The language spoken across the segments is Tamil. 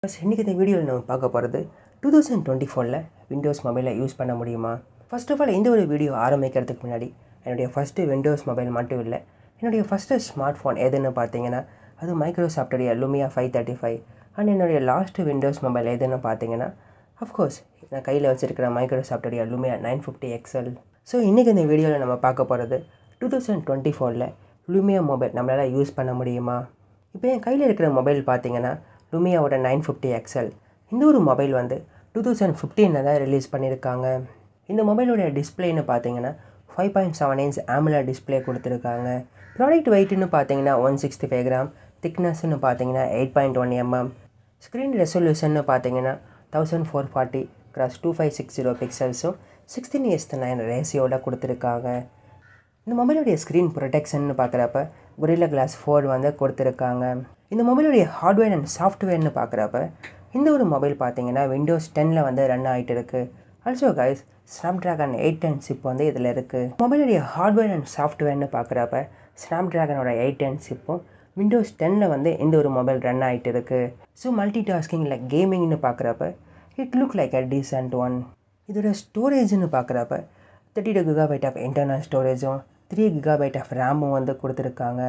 இன்றைக்கி இந்த வீடியோவில் நம்ம பார்க்க போகிறது 2024 விண்டோஸ் மொபைலை யூஸ் பண்ண முடியுமா. ஃபர்ஸ்ட் ஆஃப் ஆல் இந்த ஒரு வீடியோ ஆரம்பிக்கிறதுக்கு முன்னாடி என்னுடைய ஃபஸ்ட்டு விண்டோஸ் மொபைல் மட்டும் இல்லை, என்னுடைய ஃபஸ்ட்டு ஸ்மார்ட் ஃபோன் எதுன்னு பார்த்தீங்கன்னா அது மைக்ரோசாஃப்ட்டுடைய லூமியா 535. அண்ட் என்னுடைய லாஸ்ட்டு விண்டோஸ் மொபைல் எதுன்னு பார்த்தீங்கன்னா அஃப்கோர்ஸ் நான் கையில் வச்சுருக்கிற மைக்ரோசாஃப்ட்டுடைய லூமியா 950 XL. ஸோ இன்றைக்கி இந்த வீடியோவில் நம்ம பார்க்க போகிறது 2024 லூமியா மொபைல் நம்மளால் யூஸ் பண்ண முடியுமா. இப்போ என் கையில் இருக்கிற மொபைல் பார்த்தீங்கன்னா லூமியாவோட 950 XL. இந்த ஒரு மொபைல் வந்து 2015 தான் ரிலீஸ் பண்ணியிருக்காங்க. இந்த மொபைலோடைய டிஸ்பிளேன்னு பார்த்தீங்கன்னா 5.7 இன்ச் AMOLED டிஸ்பிளே கொடுத்துருக்காங்க. ப்ராடக்ட் வெயிட்னு பார்த்தீங்கன்னா 165 கிராம், திக்னஸ்ன்னு பார்த்தீங்கன்னா 8.1 mm, ஸ்க்ரீன் ரெசல்யூஷன்னு பார்த்தீங்கன்னா 1440x2560 பிக்சல்ஸும் 16:9 ரேஷியோட கொடுத்துருக்காங்க. இந்த மொபைலுடைய ஸ்க்ரீன் ப்ரொடெக்ஷன்னு பார்க்குறப்ப Gorilla Glass 4 வந்து கொடுத்துருக்காங்க. இந்த மொபைலுடைய ஹார்ட்வேர் அண்ட் சாஃப்ட்வேர்னு பார்க்குறப்ப இந்த ஒரு மொபைல் பார்த்தீங்கன்னா விண்டோஸ் 10 வந்து ரன் ஆகிட்டு இருக்குது. ஆல்சோ கைஸ் ஸ்னாப்ட்ராகன் 810 சிப் வந்து இதில் இருக்குது. மொபைலுடைய ஹார்ட்வேர் அண்ட் சாஃப்ட்வேர்னு பார்க்குறப்ப ஸ்னாப்ட்ராகனோட 810 சிப்பும் விண்டோஸ் 10 வந்து இந்த ஒரு மொபைல் ரன் ஆகிட்டு இருக்குது. ஸோ மல்டி டாஸ்கிங்கில் கேமிங்னு பார்க்குறப்ப it look like a decent one. இதோட ஸ்டோரேஜ்னு பார்க்குறப்ப 32 GB ஆஃப் இன்டர்னல் ஸ்டோரேஜும் 3 GB ஆஃப் ரேமும் வந்து கொடுத்துருக்காங்க.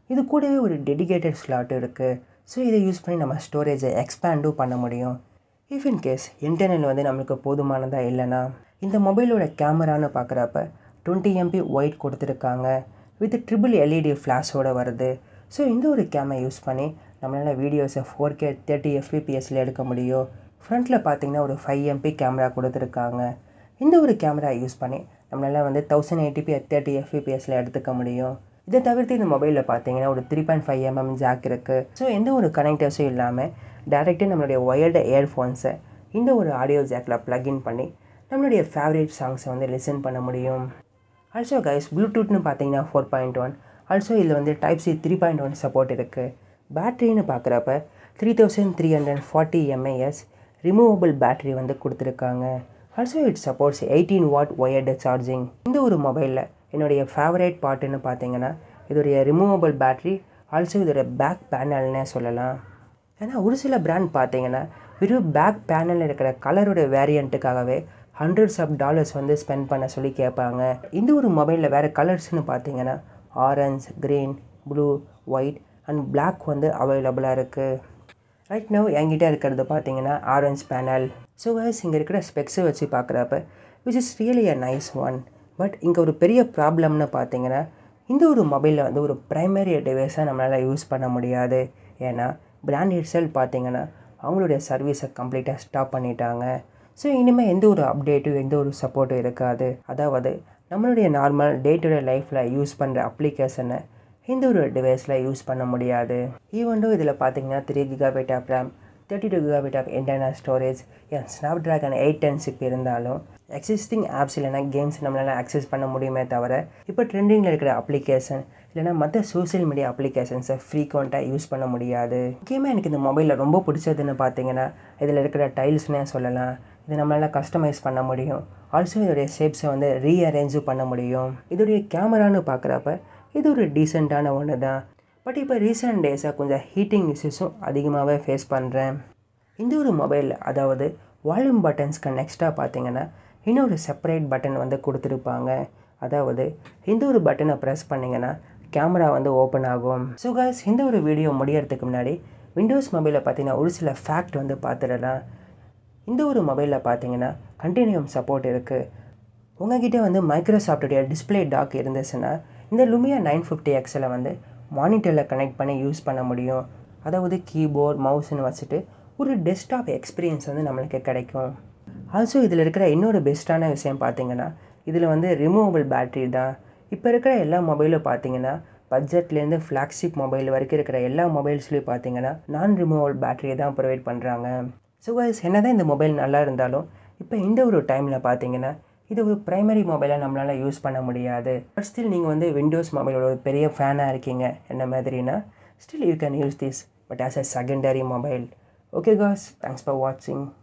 இது கூடவே ஒரு டெடிகேட்டட் ஸ்லாட் இருக்குது. ஸோ இதை யூஸ் பண்ணி நம்ம ஸ்டோரேஜை எக்ஸ்பேண்டும் பண்ண முடியும். இஃப் இன் கேஸ் இன்டர்னல் வந்து நம்மளுக்கு போதுமானதாக இல்லைன்னா இந்த மொபைலோட கேமரான்னு பார்க்குறப்ப 20 MP ஒயிட் கொடுத்துருக்காங்க வித் ட்ரிபிள் LED ஃப்ளாஷோடு வருது. ஸோ இந்த ஒரு கேமரா யூஸ் பண்ணி நம்மளால் வீடியோஸை 4K 30 fps எடுக்க முடியும். ஃப்ரண்ட்டில் பார்த்தீங்கன்னா ஒரு 5 MP கேமரா கொடுத்துருக்காங்க. இந்த ஒரு கேமரா யூஸ் பண்ணி நம்மளால் வந்து 1080p 30 fps எடுத்துக்க முடியும். இதை தவிர்த்து இந்த மொபைலில் பார்த்தீங்கன்னா ஒரு 3.5 mm ஜாக் இருக்குது. ஸோ எந்த ஒரு கனெக்டர்ஸும் இல்லாமல் டேரெக்டாக நம்மளுடைய ஒயர்டு இயர்ஃபோன்ஸை இந்த ஒரு ஆடியோ ஜாக்கில் ப்ளக்இன் பண்ணி நம்மளுடைய ஃபேவரேட் சாங்ஸை வந்து லிசன் பண்ண முடியும். ஆல்சோ கைஸ் ப்ளூடூத்னு பார்த்தீங்கன்னா 4.1. ஆல்சோ இதில் வந்து Type-C 3.1 சப்போர்ட் இருக்குது. பேட்டரின்னு பார்க்குறப்ப 3340 mAh ரிமூவபிள் பேட்டரி வந்து கொடுத்துருக்காங்க. Also it supports 18 watt wired charging. இந்த ஒரு மொபைலில் என்னுடைய ஃபேவரேட் பார்ட்டுன்னு பார்த்தீங்கன்னா இதோடைய ரிமூவபிள் பேட்ரி, ஆல்சோ இதோட பேக் பேனல்னே சொல்லலாம். ஏன்னா ஒரு சில பிராண்ட் பார்த்தீங்கன்னா வெறும் பேக் பேனலில் இருக்கிற கலரோட வேரியண்ட்டுக்காகவே $hundreds of வந்து ஸ்பெண்ட் பண்ண சொல்லி கேட்பாங்க. இந்த ஒரு மொபைலில் வேறு கலர்ஸ்னு பார்த்தீங்கன்னா orange, green, blue, white and black வந்து அவைலபிளாக இருக்குது. ரைட் நவ் என்கிட்ட இருக்கிறது பார்த்தீங்கன்னா ஆரஞ்ச் பேனல். ஸோ கைஸ் இங்கே இருக்கிற ஸ்பெக்ஸை வச்சு பார்க்குறப்ப which is really a nice one. But இங்கே ஒரு பெரிய ப்ராப்ளம்னு பார்த்தீங்கன்னா இந்த ஒரு மொபைலில் வந்து ஒரு ப்ரைமரி டிவைஸை நம்மளால் யூஸ் பண்ண முடியாது. ஏன்னா பிராண்ட் இட்செல்ஃப் பார்த்தீங்கன்னா அவங்களுடைய சர்வீஸை கம்ப்ளீட்டாக ஸ்டாப் பண்ணிட்டாங்க. ஸோ இனிமேல் எந்த ஒரு அப்டேட்டும் எந்த ஒரு சப்போர்ட்டும் இருக்காது. அதாவது நம்மளுடைய நார்மல் டே டு டே லைஃப்பில் யூஸ் பண்ணுற அப்ளிகேஷனை இந்த ஒரு டிவைஸில் யூஸ் பண்ண முடியாது. ஈவெண்டோ இதில் பார்த்தீங்கன்னா 3 GB of RAM, 32 GB of internal storage, Snapdragon 810 chip இருந்தாலும் எக்ஸிஸ்டிங் ஆப்ஸ் இல்லைனா கேம்ஸ் நம்மளால் ஆக்சஸ் பண்ண முடியுமே தவிர இப்போ ட்ரெண்டிங்கில் இருக்கிற அப்ளிகேஷன் இல்லைனா மற்ற சோஷியல் மீடியா அப்ளிகேஷன்ஸை ஃப்ரீக்வெண்ட்டாக யூஸ் பண்ண முடியாது. முக்கியமாக எனக்கு இந்த மொபைலில் ரொம்ப பிடிச்சதுன்னு பார்த்தீங்கன்னா இதில் இருக்கிற டைல்ஸ்னே சொல்லலாம். இது நம்மளால் கஸ்டமைஸ் பண்ண முடியும். ஆல்சோ இதோடைய ஷேப்ஸை வந்து ரீஅரேஞ்சும் பண்ண முடியும். இதோடைய கேமரான்னு பார்க்குறப்ப இது ஒரு டீசெண்டான ஒன்று தான். பட் இப்போ ரீசெண்ட் டேஸாக கொஞ்சம் ஹீட்டிங் இஷ்யூஸும் அதிகமாகவே ஃபேஸ் பண்ணுறேன். இந்த ஒரு மொபைலில் அதாவது வால்யூம் பட்டன்ஸ்க்கு நெக்ஸ்ட்டாக பார்த்தீங்கன்னா இன்னொரு செப்பரேட் பட்டன் வந்து கொடுத்துருப்பாங்க. அதாவது இந்த ஒரு பட்டனை ப்ரெஸ் பண்ணிங்கன்னா கேமரா வந்து ஓப்பன் ஆகும். ஸோ கைஸ் இந்த ஒரு வீடியோ முடியறதுக்கு முன்னாடி விண்டோஸ் மொபைலில் பார்த்தீங்கன்னா ஒரு சில ஃபேக்ட் வந்து பார்த்துடலாம். இந்த ஒரு மொபைலில் பார்த்தீங்கன்னா கண்டினியூம் சப்போர்ட் இருக்குது. உங்ககிட்ட வந்து மைக்ரோசாஃப்ட்டுடைய டிஸ்பிளே டாக் இருந்துச்சுன்னா இந்த லூமியா 950 XL வந்து மானிட்டரில் கனெக்ட் பண்ணி யூஸ் பண்ண முடியும். அதாவது கீபோர்ட் மவுஸ்ன்னு வச்சுட்டு ஒரு டெஸ்க்டாப் எக்ஸ்பீரியன்ஸ் வந்து நம்மளுக்கு கிடைக்கும். ஆல்சோ இதில் இருக்கிற இன்னொரு பெஸ்ட்டான விஷயம் பார்த்தீங்கன்னா இதில் வந்து ரிமூவபிள் பேட்டரி தான். இப்போ இருக்கிற எல்லா மொபைலும் பார்த்தீங்கன்னா பட்ஜெட்லேருந்து ஃப்ளாக்ஷிப் மொபைல் வரைக்கும் இருக்கிற எல்லா மொபைல்ஸ்லேயும் பார்த்தீங்கன்னா நான் ரிமூவபிள் பேட்டரியை தான் ப்ரொவைட் பண்ணுறாங்க. ஸோ கைஸ் என்ன தான் இந்த மொபைல் நல்லா இருந்தாலும் இப்போ இந்த ஒரு டைமில் பார்த்தீங்கன்னா இது ஒரு ப்ரைமரி மொபைலை நம்மளால் யூஸ் பண்ண முடியாது. பட் ஸ்டில் நீங்கள் வந்து விண்டோஸ் மொபைலோட ஒரு பெரிய ஃபேனாக இருக்கீங்க என்ன மாதிரினா still you can use this but as a secondary mobile. Okay guys, thanks for வாட்சிங்.